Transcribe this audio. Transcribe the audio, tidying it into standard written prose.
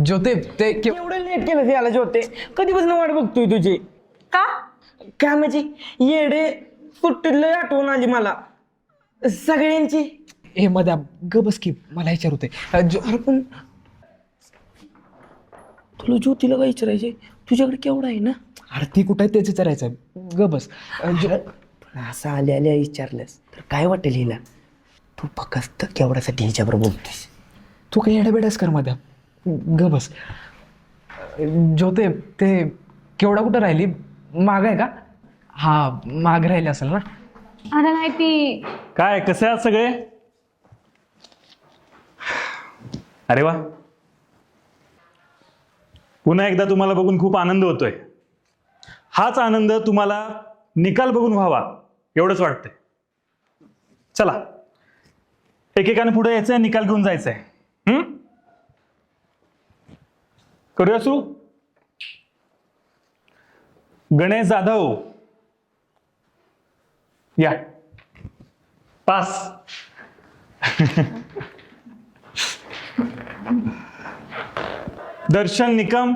ज्योते ते एवढं लेट केलं याला ज्योते, कधीपासून वाट बघतोय तुझी. का? काय म्हणजे येडे सुट्टीला आठवण आली मला सगळ्यांची. ए मध्या ग बस की मला विचार होते. अरे पण तुला ज्योतीला काय विचारायचे, तुझ्याकडे केवढा आहे ना. अरे ती कुठं आहे तेच विचारायचं. ग बस. पण असं आल्या आल्या विचारलंस तर काय वाटेल हिला. तू फक्त केवढ्यासाठी हिच्याबरोबर बोलतोस. तू काही येड्याबेड्यास कर मध्या. ग बस. ज्योते ते केवढा कुठं राहिली, माग आहे का? हा माग राहिली असेल ना. अरे नाही ती. काय कसे आहात सगळे? अरे वा, पुन्हा एकदा तुम्हाला बघून खूप आनंद होतोय. हाच आनंद तुम्हाला निकाल बघून व्हावा एवढंच वाटतंय. चला एकेकाने पुढे यायचंय, निकाल घेऊन जायचंय. करूया सुरू. गणेश जाधव या पास. दर्शन निकम